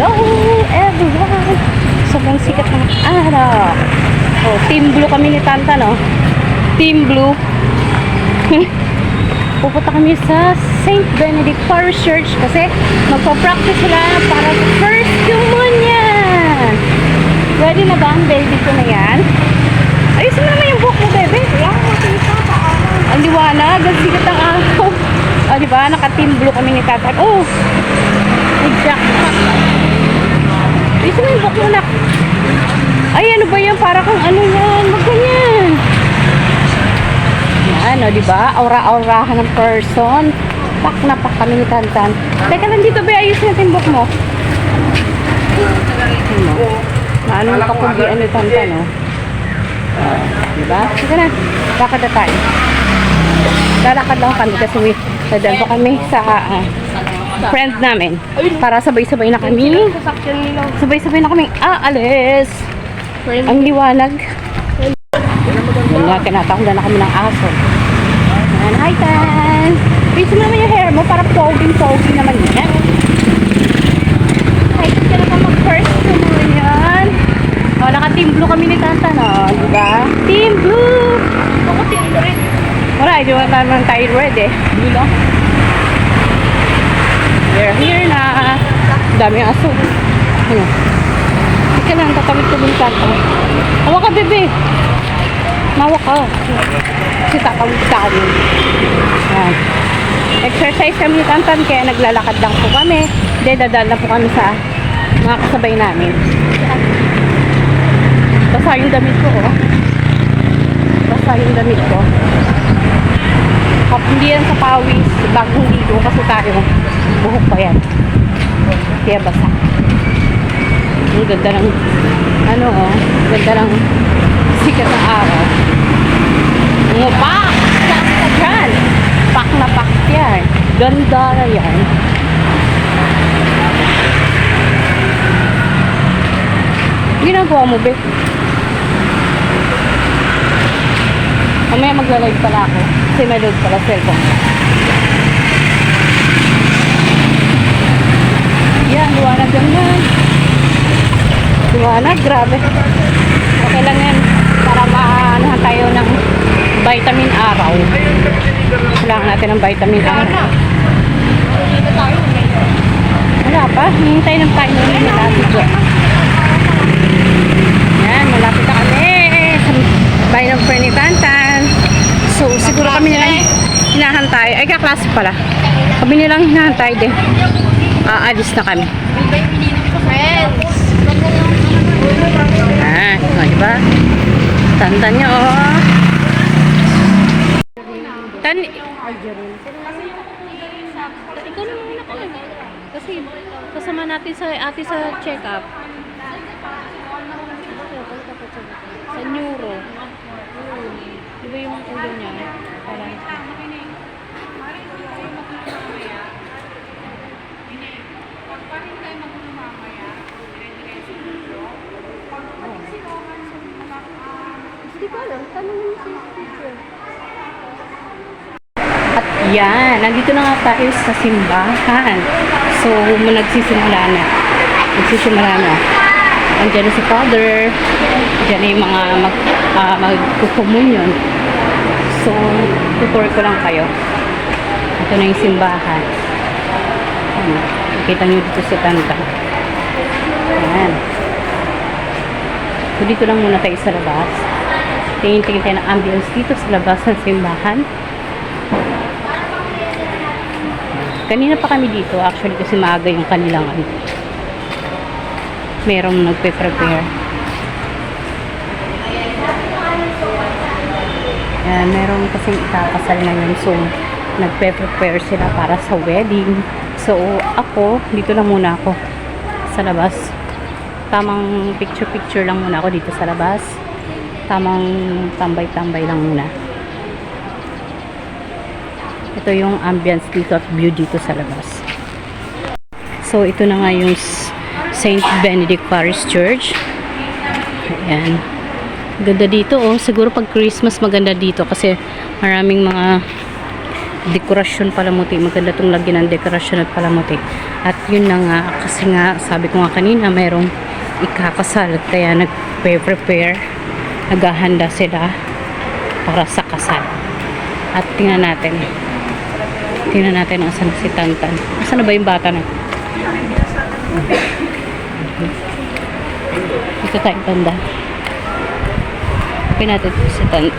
Hello everyone! Sobrang sikat ng araw. Oh, Team Blue kami ni Tanta, no? Team Blue. Pupunta kami sa St. Benedict Parish Church kasi magpa-practice sila para sa First Communion. Ready na ba ang baby ko na yan? Ayusin mo naman yung buhok mo, baby. Ang liwanag, ang sikat ng araw. O, diba? Naka-team blue kami ni Tata. Oh! May jackpot. Ayusin mo yung buhok mo, nak. Ay, ano ba yan? Para kang ano yan? Magganyan. Yan, o, diba? Aura-aurahan ng person. Pak na pak kami ni Tantan. Teka lang dito, ba? Ayusin natin yung buhok mo. Ano yung kapugian ni Tantan, no? Diba? Sige na. Lakad na tayo. Lalakad lang kami kasi nadal pa kami sa friend namin. Para sabay-sabay na kami. Sabay-sabay na kami aalis. Ang liwanag. Yun nga, kinatahula na kami ng aso. Yan, hi Tan! Please mo naman yung hair mo para pogging-pogging naman yan. Hi, ka na ka mag-first communion. O, naka-team blue kami ni Tanta, no? Diba? Team blue! Ako team blue rin. Wala, hindi mo naman tayo word eh. Blue lang. We're here na. Daming aso. Ano? Ika lang, tatawid ko din Tanta. Hawa ka, bebe. Mawa ka. Kasi tatawid ka rin. Yan. Exercise kami ni Tantan, kaya naglalakad lang po kami. Hindi, dadal na po kami sa mga kasabay namin. Basa yung damit ko, oh. Basa yung damit ko. Hindi yan sa pawis, bagong ligo kasi tayo. Buhok pa yan. Kaya basa. Ang ganda ng, ano, oh. Ganda ng sikat ng araw. Pak! Pak na dyan! Pak na pak yan. Ganda na yan. Ginagawa mo, be? Mamaya magla-live pala ako. Kasi may load pala cellphone. Yan, liwanag lang na. Liwanag, grabe. Okay lang yan. Para maanahan tayo ng vitamin araw. Kailangan natin ng vitamin araw. Wala pa. Hintay ng tayo ng natin dyan. Yan, malapit na kami. Bahay ng friend ni Tantan. So, siguro kami nilang hinahantay. Ay, kaklase pala. Kami nilang hinahantay din. Aalis na kami. Ah, diba? Tantan niya, oh. Ikaw na muna ka lang. Kasi kasama natin sa ate sa check-up. Sa neuro. Di ba yung ulo niya? Parang hindi ko alam. Tanong mo sa teacher. At yan, nandito na nga tayo sa simbahan. So, nagsisimula na. Andiyan na si Father. Diyan na yung mga magkukumunyon. So, tutor ko lang kayo. Ito na yung simbahan. Nakita nyo dito si Tanta. Ayan. So, dito lang muna tayo sa labas. Tingin-tingin tayo ng ambience dito sa labas ng simbahan. Kanina pa kami dito. Actually, kasi maaga yung kanilang merong nagpe-prepare. Yan, merong kasing ikakasal ngayon. So, nagpe-prepare sila para sa wedding. So, ako, dito lang muna ako sa labas. Tamang picture-picture lang muna ako dito sa labas. Tamang tambay-tambay lang muna. Ito yung ambience dito at view dito sa labas. So, ito na nga yung St. Benedict Parish Church. Ayan. Ganda dito, oh. Siguro pag Christmas maganda dito kasi maraming mga dekorasyon palamuti. Maganda tong lagyan ng dekorasyon at palamuti. At yun na nga, kasi nga sabi ko nga kanina mayroong ikakasal, kaya nag-prepare, naghahanda sila para sa kasal. At tingnan natin asan si Tantan. Asan na ba yung bata na? Dito tayo banda. Kapin natin si Tantan.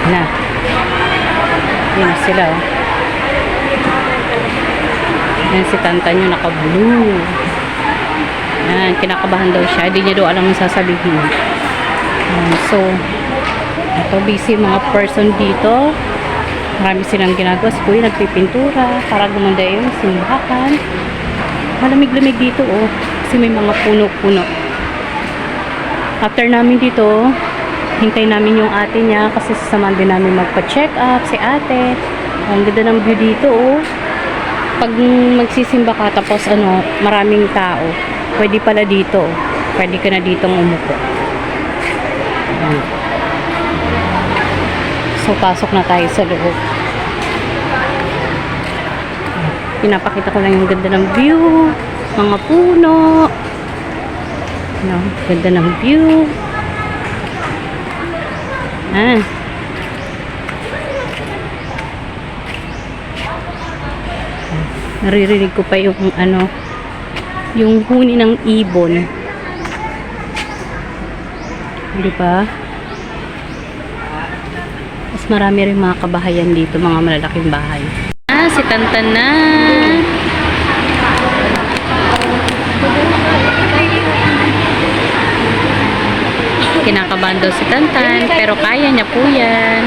Na. Yan sila, oh. Yan si Tantan yung naka-blue. Yan, kinakabahan daw siya. Hindi niya daw alam ang sasabihin. So, ito busy mga person dito. Marami silang ginagawa. Si Kuya nagpipintura para gumanda yung simbahan. Malamig-lamig dito, oh. Kasi may mga puno-puno. After namin dito, hintay namin yung ate niya kasi sasamahan din namin magpa-check up si ate. Ang ganda ng view dito, oh. Pag magsisimba ka tapos maraming tao, pwede pala dito. Pwede ka na ditong umupo. So, pasok na tayo sa loob. Pinapakita ko lang yung ganda ng view. Mga puno. Ganda ng view. Naririnig ko pa yung yung huni ng ibon. Di ba? Mas marami rin mga kabahayan dito, mga malalaking bahay. Si Tantan na. Kinakabahan daw si Tantan, pero kaya niya po yan.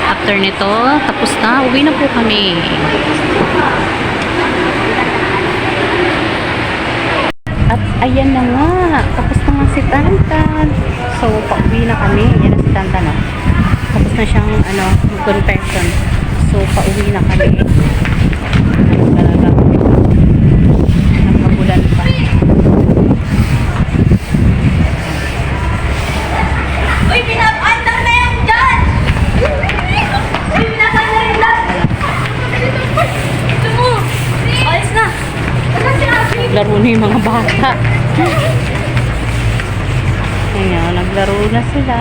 After nito, tapos na. Uwi na po kami. At ayan na nga. Tapos na nga si Tantan. So, pauwi na kami. Yan na si Tantan, oh. Tapos na siyang, confession. So, pauwi na kami. Talaga. Nagkabulan pa. Uy, pinapandar na yan dyan! Uy, pinapandar na yan dyan! Ito mo! Alis na! Alis si Abby! Naglaro na yung mga bata. Ayan, naglaro na sila.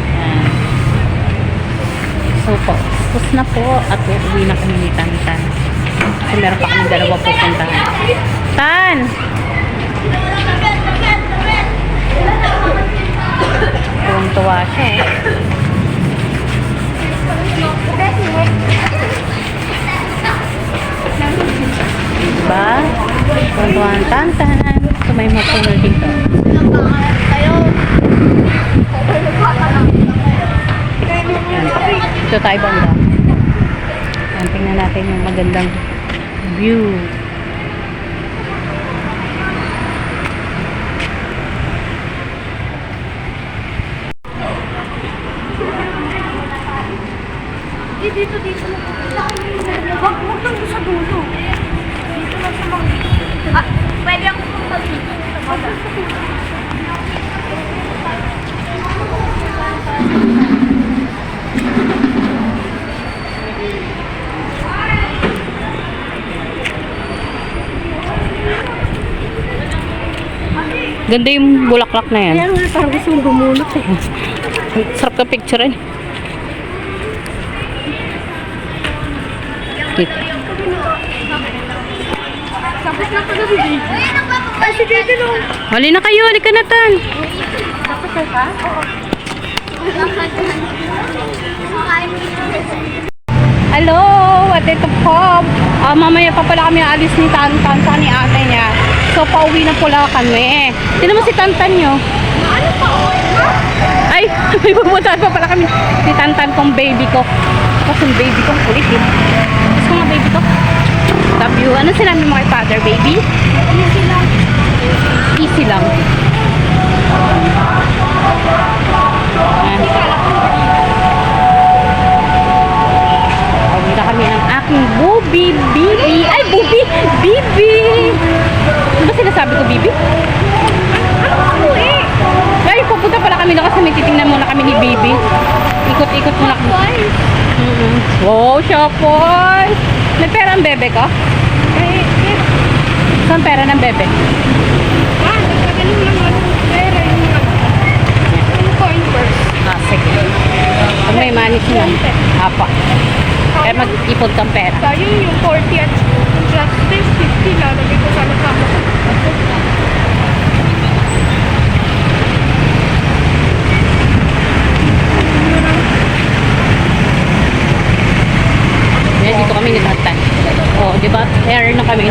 Ayan. So po, tapos na po at uuwi na kami ni Tantan. Kasi meron pa kami dalawa pupuntahan. Tan! Tuwang-tuwa siya, eh. Diba? Tuwang-tuwa ang Tantan. So may mapuno dito. Ito tayo banda. Tingnan natin yung magandang view. Dito lang. Wag lang sa dulo. Dito lang sa mga... pwede ako pumunta dito. Ganda yung bulaklak na yan. Kaya nga, parang gusto mong bumulot, eh. Sarap ka picture, eh. Dito. Tapos na pala si Dede. Ay, si Dede no. Hali na kayo, hali ka na, Tan. Tapos ka? Oo. Hello, at ito po. Mamaya pa pala kami alis ni Tantan sa ni ate niya. So, pauwi na pala kami. Tignan mo si Tantan nyo. Ano pa? Ay, may pupuntahan pa pala kami ni Tantan kong baby ko. Tapos yung baby ko, kulit yun. Gusto nga baby ko. Love you. Ano sinabi mo kay father, baby? Easy lang. Easy lang. aking Bubi, Bibi. Ay, Bubi! Bibi! Ano ba sinasabi ko, Bibi? Ay, pupunta pala kami na kasi may titingnan muna kami ni Bibi. Ikot-ikot muna kami. Wow, Shopboy! May pera ang bebe ka? Saan pera ng bebe? Sige. Pag may manis na. Apa. Kaya mag-ipon kang pera. Sayang yung 40 at plus this 50 lalagay ko sa kasama ko. Yan, dito kami nagtatay. Oh, di ba? Air na kami,